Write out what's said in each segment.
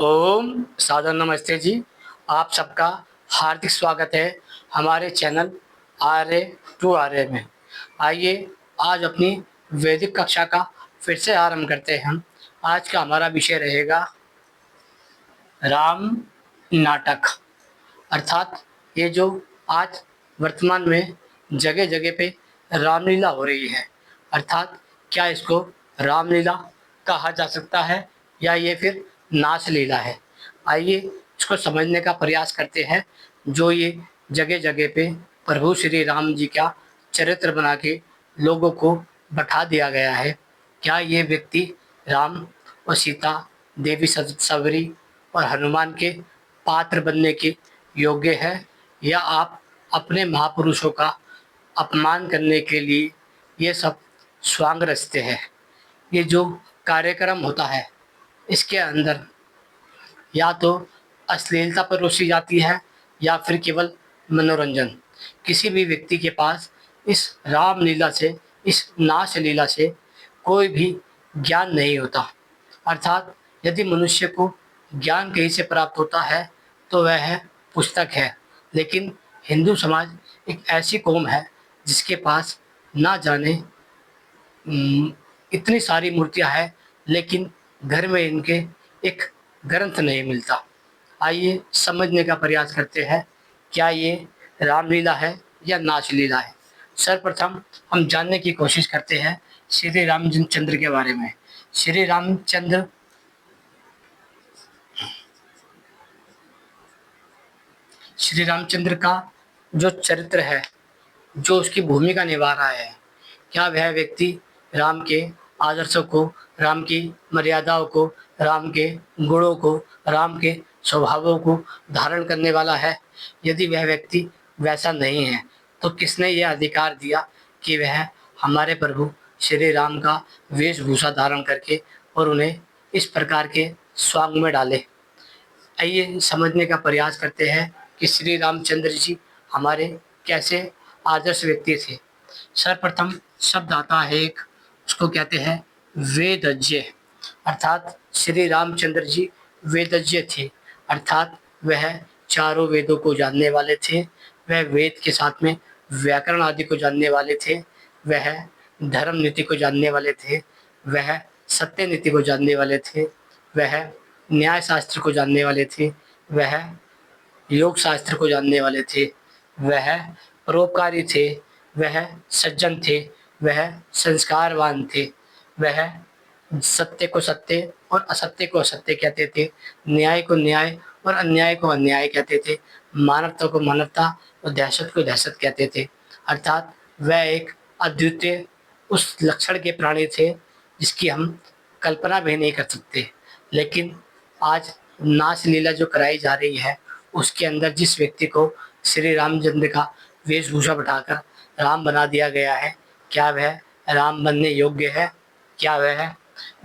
ओम सादर नमस्ते जी। आप सबका हार्दिक स्वागत है हमारे चैनल आर्य टू आर्य में। आइए आज अपनी वैदिक कक्षा का फिर से आरंभ करते हैं। हम आज का हमारा विषय रहेगा राम नाटक, अर्थात ये जो आज वर्तमान में जगह जगह पे रामलीला हो रही है, अर्थात क्या इसको रामलीला कहा जा सकता है या ये फिर नाच लीला है। आइए इसको समझने का प्रयास करते हैं। जो ये जगह जगह पे प्रभु श्री राम जी का चरित्र बना के लोगों को बैठा दिया गया है, क्या ये व्यक्ति राम और सीता, देवी सबरी और हनुमान के पात्र बनने के योग्य है, या आप अपने महापुरुषों का अपमान करने के लिए ये सब स्वांग रचते हैं। ये जो कार्यक्रम होता है इसके अंदर या तो अश्लीलता परोसी जाती है या फिर केवल मनोरंजन। किसी भी व्यक्ति के पास इस रामलीला से, इस नाच लीला से कोई भी ज्ञान नहीं होता। अर्थात यदि मनुष्य को ज्ञान कहीं से प्राप्त होता है तो वह है पुस्तक है। लेकिन हिंदू समाज एक ऐसी कौम है जिसके पास ना जाने इतनी सारी मूर्तियां हैं, लेकिन घर में इनके एक ग्रंथ नहीं मिलता। आइए समझने का प्रयास करते हैं, क्या ये रामलीला है या नाच लीला है। सर्वप्रथम हम जानने की कोशिश करते हैं श्री रामचंद्र के बारे में। श्री रामचंद्र श्री रामचंद्र का जो चरित्र है, जो उसकी भूमिका निभा रहा है, क्या वह व्यक्ति राम के आदर्शों को, राम की मर्यादाओं को, राम के गुणों को, राम के स्वभावों को धारण करने वाला है? यदि वह व्यक्ति वैसा नहीं है तो किसने यह अधिकार दिया कि वह हमारे प्रभु श्री राम का वेशभूषा धारण करके और उन्हें इस प्रकार के स्वांग में डाले? आइए समझने का प्रयास करते हैं कि श्री रामचंद्र जी हमारे कैसे आदर्श व्यक्ति थे। सर्वप्रथम शब्द आता है एक, उसको कहते हैं वेदज्ञ। अर्थात श्री रामचंद्र जी वेदज्ञ थे, अर्थात वह चारों वेदों को जानने वाले थे। वह वेद के साथ में व्याकरण आदि को जानने वाले थे। वह धर्म नीति को जानने वाले थे। वह सत्य नीति को जानने वाले थे। वह न्याय शास्त्र को जानने वाले थे। वह योग शास्त्र को जानने वाले थे। वह परोपकारी थे। वह सज्जन थे। वह संस्कारवान थे। वह सत्य को सत्य और असत्य को असत्य कहते थे। न्याय को न्याय और अन्याय को अन्याय कहते थे। मानवता को मानवता और दहशत को दहशत कहते थे। अर्थात वह एक अद्वितीय उस लक्षण के प्राणी थे जिसकी हम कल्पना भी नहीं कर सकते। लेकिन आज नाच लीला जो कराई जा रही है उसके अंदर जिस व्यक्ति को श्री रामचंद्र का वेशभूषा बैठाकर राम बना दिया गया है, क्या वह राम बनने योग्य है? क्या वह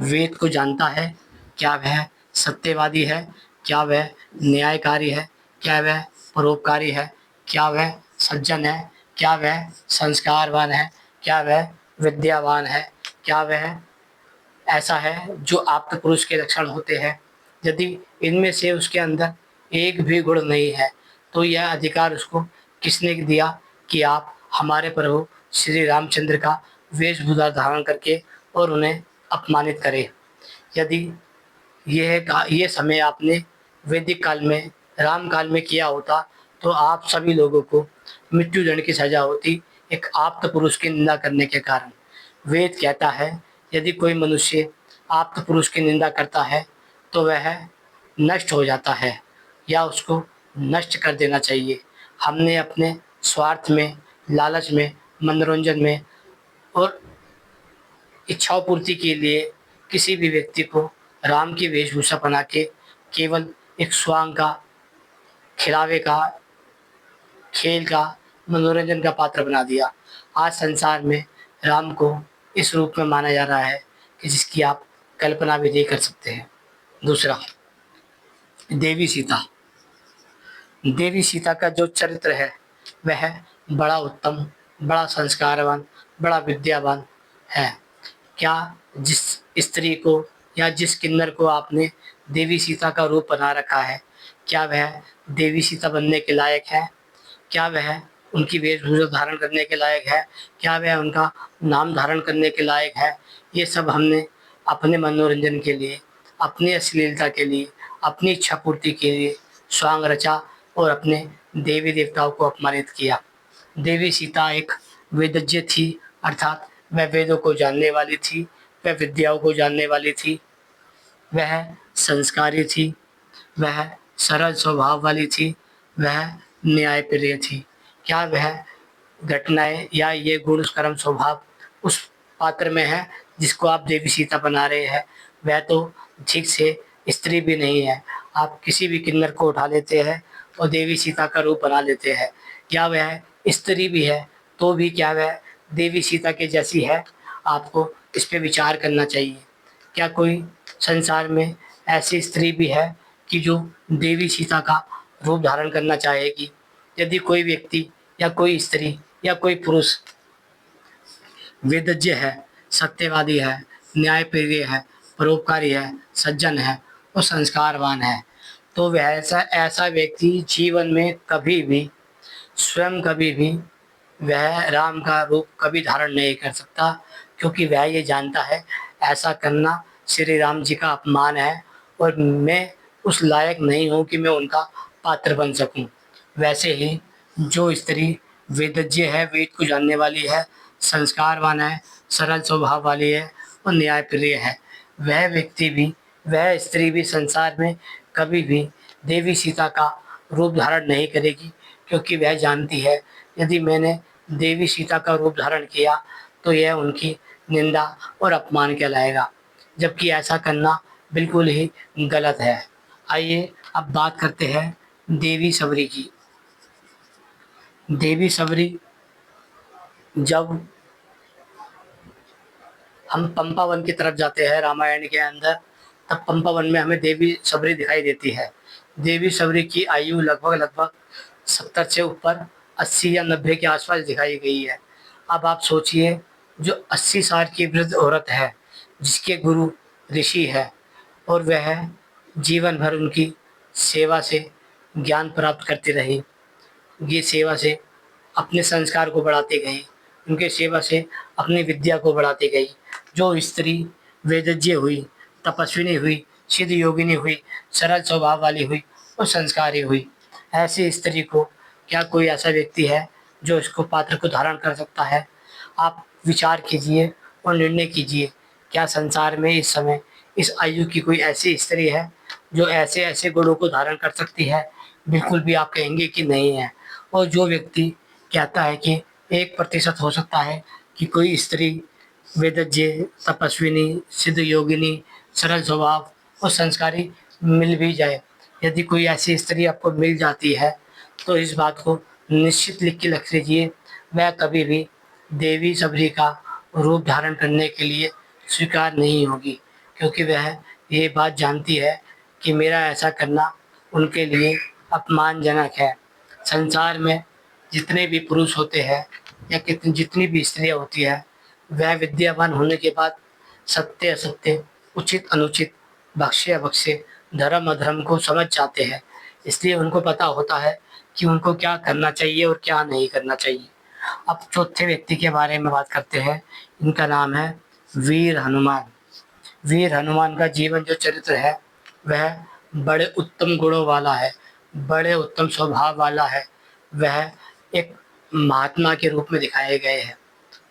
वेद को जानता है? क्या वह सत्यवादी है? क्या वह न्यायकारी है? क्या वह परोपकारी है? क्या वह सज्जन है? क्या वह संस्कारवान है? क्या वह विद्यावान है? क्या वह ऐसा है जो आप्त पुरुष के लक्षण होते हैं? यदि इनमें से उसके अंदर एक भी गुण नहीं है तो यह अधिकार उसको किसने दिया कि आप हमारे प्रभु श्री रामचंद्र का वेशभूषा धारण करके और उन्हें अपमानित करें? यदि ये समय आपने वैदिक काल में, राम काल में किया होता तो आप सभी लोगों को मृत्युदंड की सजा होती, एक आप्त पुरुष की निंदा करने के कारण। वेद कहता है यदि कोई मनुष्य आप्त पुरुष की निंदा करता है तो वह नष्ट हो जाता है या उसको नष्ट कर देना चाहिए। हमने अपने स्वार्थ में, लालच में, मनोरंजन में और इच्छाओं पूर्ति के लिए किसी भी व्यक्ति को राम की वेशभूषा बना के केवल एक स्वांग का, खिलावे का, खेल का, मनोरंजन का पात्र बना दिया। आज संसार में राम को इस रूप में माना जा रहा है कि जिसकी आप कल्पना भी नहीं कर सकते हैं। दूसरा, देवी सीता। देवी सीता का जो चरित्र है वह बड़ा उत्तम, बड़ा संस्कारवान, बड़ा विद्यावान है। क्या जिस स्त्री को या जिस किन्नर को आपने देवी सीता का रूप बना रखा है, क्या वह देवी सीता बनने के लायक है? क्या वह उनकी वेशभूषा धारण करने के लायक है? क्या वह उनका नाम धारण करने के लायक है? ये सब हमने अपने मनोरंजन के लिए, अपनी अश्लीलता के लिए, अपनी इच्छा पूर्ति के लिए स्वांग रचा और अपने देवी देवताओं को अपमानित किया। देवी सीता एक वेदज्ञ थी, अर्थात वह वेदों को जानने वाली थी, वह विद्याओं को जानने वाली थी, वह संस्कारी थी, वह सरल स्वभाव वाली थी, वह न्यायप्रिय थी। क्या वह घटनाएँ या ये गुण कर्म स्वभाव उस पात्र में है जिसको आप देवी सीता बना रहे हैं? वह तो ठीक से स्त्री भी नहीं है। आप किसी भी किन्नर को उठा लेते हैं और देवी सीता का रूप बना लेते हैं। क्या वह स्त्री भी है तो भी क्या वह देवी सीता के जैसी है? आपको इस पे विचार करना चाहिए। क्या कोई संसार में ऐसी स्त्री भी है कि जो देवी सीता का रूप धारण करना चाहेगी? यदि कोई व्यक्ति या कोई स्त्री या कोई पुरुष वेदज्ञ है, सत्यवादी है, न्यायप्रिय है, परोपकारी है, सज्जन है और संस्कारवान है, तो वह ऐसा ऐसा व्यक्ति जीवन में कभी भी, स्वयं कभी भी वह राम का रूप कभी धारण नहीं कर सकता, क्योंकि वह ये जानता है ऐसा करना श्री राम जी का अपमान है और मैं उस लायक नहीं हूँ कि मैं उनका पात्र बन सकूँ। वैसे ही जो स्त्री वेदज्ञ है, वेद को जानने वाली है, संस्कारवान है, सरल स्वभाव वाली है और न्यायप्रिय है, वह व्यक्ति भी, वह स्त्री भी संसार में कभी भी देवी सीता का रूप धारण नहीं करेगी, क्योंकि वह जानती है यदि मैंने देवी सीता का रूप धारण किया तो यह उनकी निंदा और अपमान कहलाएगा, जबकि ऐसा करना बिल्कुल ही गलत है। आइए अब बात करते हैं देवी सबरी की। देवी सबरी, जब हम पंपा वन की तरफ जाते हैं रामायण के अंदर, तब पंपा वन में हमें देवी सबरी दिखाई देती है। देवी सबरी की आयु लगभग लगभग 70 से ऊपर 80 या 90 के आसपास दिखाई गई है। अब आप सोचिए, जो 80 साल की वृद्ध औरत है, जिसके गुरु ऋषि है और वह जीवन भर उनकी सेवा से ज्ञान प्राप्त करती रही, ये सेवा से अपने संस्कार को बढ़ाती गई, उनके सेवा से अपनी विद्या को बढ़ाती गई। जो स्त्री वेदज्ञ हुई, तपस्विनी हुई, सिद्ध योगिनी हुई, सरल स्वभाव वाली हुई और संस्कारी हुई, ऐसी स्त्री को क्या कोई ऐसा व्यक्ति है जो इसको पात्र को धारण कर सकता है? आप विचार कीजिए और निर्णय कीजिए, क्या संसार में इस समय इस आयु की कोई ऐसी स्त्री है जो ऐसे ऐसे गुणों को धारण कर सकती है? बिल्कुल भी आप कहेंगे कि नहीं है। और जो व्यक्ति कहता है कि 1% हो सकता है कि कोई स्त्री वेदज्ञ, तपस्विनी, सिद्ध योगिनी, सरल स्वभाव और संस्कारी मिल भी जाए, यदि कोई ऐसी स्त्री आपको मिल जाती है तो इस बात को निश्चित लिख के रख लीजिए, वह कभी भी देवी सबरी का रूप धारण करने के लिए स्वीकार नहीं होगी, क्योंकि वह ये बात जानती है कि मेरा ऐसा करना उनके लिए अपमानजनक है। संसार में जितने भी पुरुष होते हैं या कितनी जितनी भी स्त्रियाँ होती है, वह विद्यावान होने के बाद सत्य असत्य, उचित अनुचित, भक्ष्य अभक्ष्य, धर्म अधर्म को समझ जाते हैं। इसलिए उनको पता होता है कि उनको क्या करना चाहिए और क्या नहीं करना चाहिए। अब चौथे व्यक्ति के बारे में बात करते हैं। इनका नाम है वीर हनुमान। वीर हनुमान का जीवन जो चरित्र है वह बड़े उत्तम गुणों वाला है, बड़े उत्तम स्वभाव वाला है। वह एक महात्मा के रूप में दिखाए गए हैं।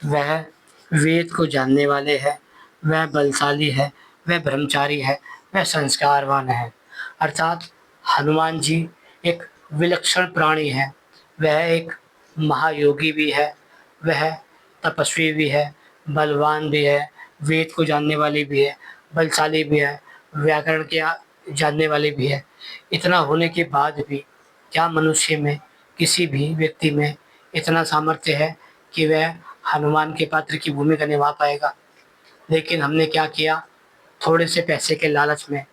वह वेद को जानने वाले हैं, वह बलशाली है, वह ब्रह्मचारी है, वह संस्कारवान है। अर्थात हनुमान जी एक विलक्षण प्राणी है। वह एक महायोगी भी है, वह तपस्वी भी है, बलवान भी है, वेद को जानने वाली भी है, बलशाली भी है, व्याकरण के जानने वाली भी है। इतना होने के बाद भी क्या मनुष्य में, किसी भी व्यक्ति में इतना सामर्थ्य है कि वह हनुमान के पात्र की भूमिका निभा पाएगा? लेकिन हमने क्या किया, थोड़े से पैसे के लालच में,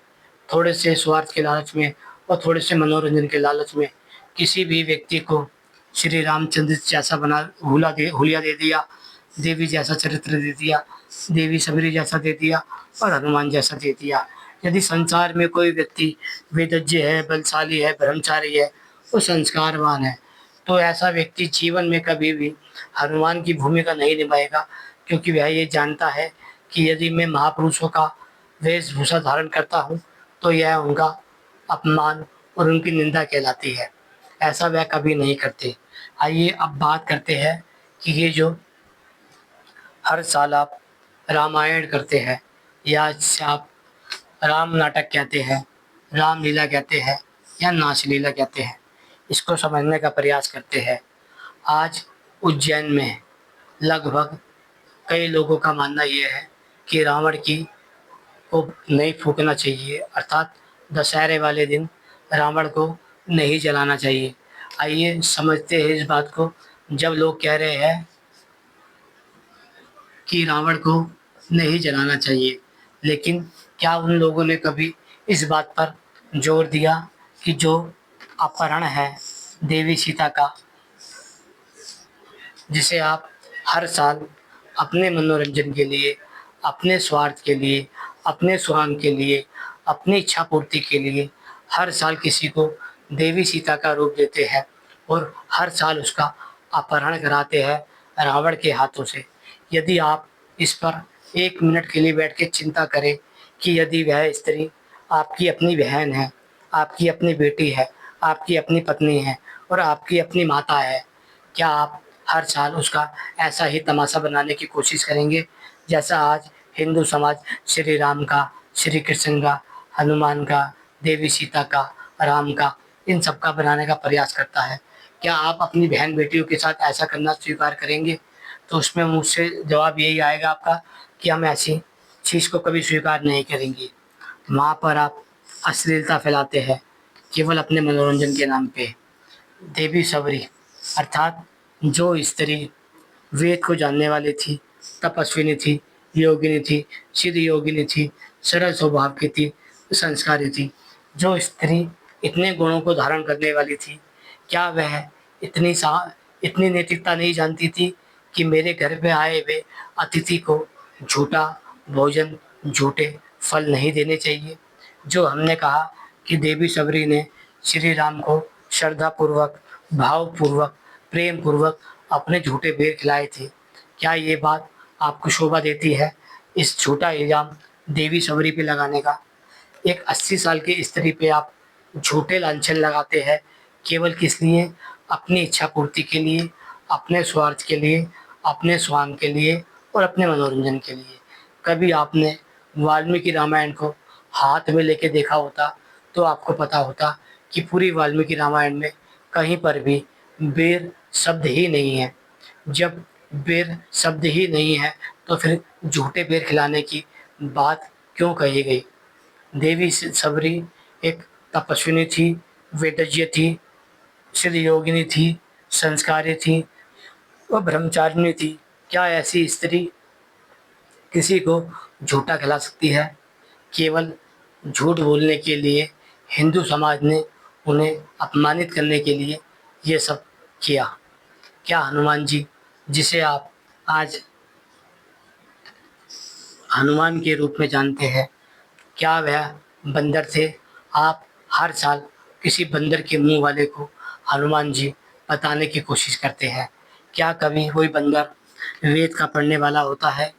थोड़े से स्वार्थ के लालच में और थोड़े से मनोरंजन के लालच में किसी भी व्यक्ति को श्री रामचंद्र जैसा बना हुलिया दे दिया, देवी जैसा चरित्र दे दिया, देवी सबरी जैसा दे दिया और हनुमान जैसा दे दिया। यदि संसार में कोई व्यक्ति वेदज्ञ है, बलशाली है, ब्रह्मचारी है, वो संस्कारवान है, तो ऐसा व्यक्ति जीवन में कभी भी हनुमान की भूमिका नहीं निभाएगा, क्योंकि वह ये जानता है कि यदि मैं महापुरुषों का वेशभूषा धारण करता हूँ तो यह उनका अपमान और उनकी निंदा कहलाती है। ऐसा वह कभी नहीं करते। आइए अब बात करते हैं कि ये जो हर साल आप रामायण करते हैं, या जिसे आप राम नाटक कहते हैं, रामलीला कहते हैं, या नाचलीला कहते हैं, इसको समझने का प्रयास करते हैं। आज उज्जैन में लगभग कई लोगों का मानना ये है कि रावण की को नहीं फूकना चाहिए, अर्थात दशहरे वाले दिन रावण को नहीं जलाना चाहिए। आइए समझते हैं इस बात को। जब लोग कह रहे हैं कि रावण को नहीं जलाना चाहिए, लेकिन क्या उन लोगों ने कभी इस बात पर जोर दिया कि जो अपहरण है देवी सीता का, जिसे आप हर साल अपने मनोरंजन के लिए, अपने स्वार्थ के लिए, अपने सुहाग के लिए, अपनी इच्छा पूर्ति के लिए हर साल किसी को देवी सीता का रूप देते हैं और हर साल उसका अपहरण कराते हैं रावण के हाथों से। यदि आप इस पर एक मिनट के लिए बैठ के चिंता करें कि यदि वह स्त्री आपकी अपनी बहन है, आपकी अपनी बेटी है, आपकी अपनी पत्नी है और आपकी अपनी माता है, क्या आप हर साल उसका ऐसा ही तमाशा बनाने की कोशिश करेंगे जैसा आज हिंदू समाज श्री राम का, श्री कृष्ण का, हनुमान का, देवी सीता का, राम का, इन सब का बनाने का प्रयास करता है? क्या आप अपनी बहन बेटियों के साथ ऐसा करना स्वीकार करेंगे? तो उसमें मुझसे जवाब यही आएगा आपका कि हम ऐसी चीज़ को कभी स्वीकार नहीं करेंगे। वहाँ पर आप अश्लीलता फैलाते हैं केवल अपने मनोरंजन के नाम पे। देवी सवरी अर्थात जो स्त्री वेद को जानने वाली थी, तपस्विनी थी, योगिनी थी, सिद्ध योगिनी थी, सरल स्वभाव की थी, संस्कारी थी, जो स्त्री इतने गुणों को धारण करने वाली थी, क्या वह इतनी नैतिकता नहीं जानती थी कि मेरे घर पे आए हुए अतिथि को झूठा भोजन, झूठे फल नहीं देने चाहिए? जो हमने कहा कि देवी सबरी ने श्री राम को श्रद्धापूर्वक, भावपूर्वक, प्रेम पूर्वक अपने झूठे बेर खिलाए थे। क्या ये बात आपको शोभा देती है इस झूठा इल्ज़ाम देवी सबरी पे लगाने का? एक 80 साल की स्त्री पे आप झूठे लांछन लगाते हैं केवल किस लिए? अपनी इच्छा पूर्ति के लिए, अपने स्वार्थ के लिए, अपने स्वांग के लिए और अपने मनोरंजन के लिए। कभी आपने वाल्मीकि रामायण को हाथ में लेके देखा होता तो आपको पता होता कि पूरी वाल्मीकि रामायण में कहीं पर भी बेर शब्द ही नहीं है। जब बेर शब्द ही नहीं है तो फिर झूठे बेर खिलाने की बात क्यों कही गई? देवी सबरी एक तपस्विनी थी, वेदज्ञ थी, सिद्ध योगिनी थी, संस्कारी थी, वह ब्रह्मचारिणी थी। क्या ऐसी स्त्री किसी को झूठा खिला सकती है? केवल झूठ बोलने के लिए हिंदू समाज ने उन्हें अपमानित करने के लिए ये सब किया। क्या हनुमान जी, जिसे आप आज हनुमान के रूप में जानते हैं, क्या वह बंदर थे? आप हर साल किसी बंदर के मुंह वाले को हनुमान जी बताने की कोशिश करते हैं। क्या कभी कोई बंदर वेद का पढ़ने वाला होता है?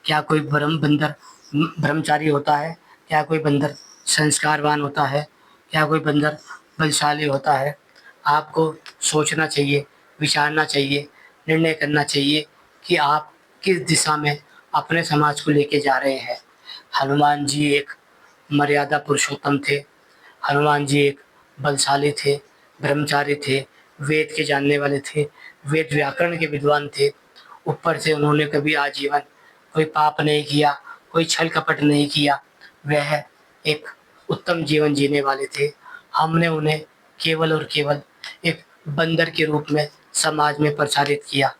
क्या कोई बंदर ब्रह्मचारी होता है? क्या कोई बंदर संस्कारवान होता है? क्या कोई बंदर बलशाली होता है? आपको सोचना चाहिए, विचारना चाहिए, निर्णय करना चाहिए कि आप किस दिशा में अपने समाज को लेके जा रहे हैं। हनुमान जी एक मर्यादा पुरुषोत्तम थे। हनुमान जी एक बलशाली थे, ब्रह्मचारी थे, वेद के जानने वाले थे, वेद व्याकरण के विद्वान थे। ऊपर से उन्होंने कभी आजीवन कोई पाप नहीं किया, कोई छल कपट नहीं किया। वह एक उत्तम जीवन जीने वाले थे। हमने उन्हें केवल और केवल एक बंदर के रूप में समाज में प्रचारित किया।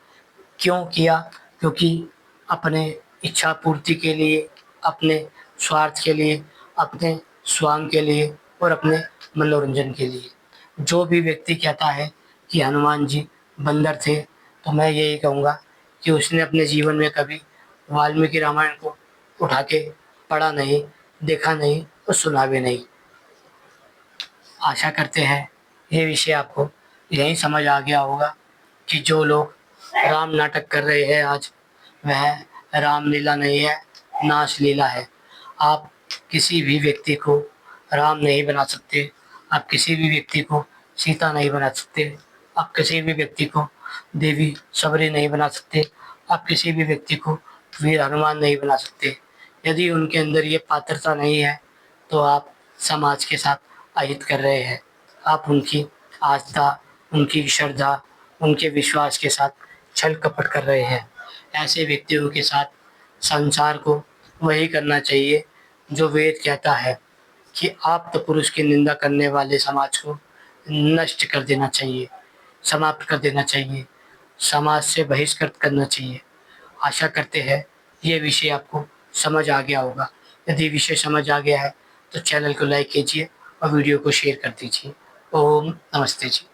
क्यों किया? क्योंकि अपने इच्छा पूर्ति के लिए, अपने स्वार्थ के लिए, अपने स्वांग के लिए और अपने मनोरंजन के लिए। जो भी व्यक्ति कहता है कि हनुमान जी बंदर थे, तो मैं यही कहूँगा कि उसने अपने जीवन में कभी वाल्मीकि रामायण को उठा के पढ़ा नहीं, देखा नहीं और सुना भी नहीं। आशा करते हैं ये विषय आपको यही समझ आ गया होगा कि जो लोग राम नाटक कर रहे हैं आज, वह रामलीला नहीं है, नाच लीला है। आप किसी भी व्यक्ति को राम नहीं बना सकते, आप किसी भी व्यक्ति को सीता नहीं बना सकते, आप किसी भी व्यक्ति को देवी सबरी नहीं बना सकते, आप किसी भी व्यक्ति को वीर हनुमान नहीं बना सकते। यदि उनके अंदर ये पात्रता नहीं है तो आप समाज के साथ अहित कर रहे हैं। आप उनकी आस्था, उनकी श्रद्धा, उनके विश्वास के साथ छल कपट कर रहे हैं। ऐसे व्यक्तियों के साथ संसार को वही करना चाहिए जो वेद कहता है कि आप तो पुरुष की निंदा करने वाले समाज को नष्ट कर देना चाहिए, समाप्त कर देना चाहिए, समाज से बहिष्कृत करना चाहिए। आशा करते हैं ये विषय आपको समझ आ गया होगा। यदि विषय समझ आ गया है तो चैनल को लाइक कीजिए और वीडियो को शेयर कर दीजिए। ओम नमस्ते जी।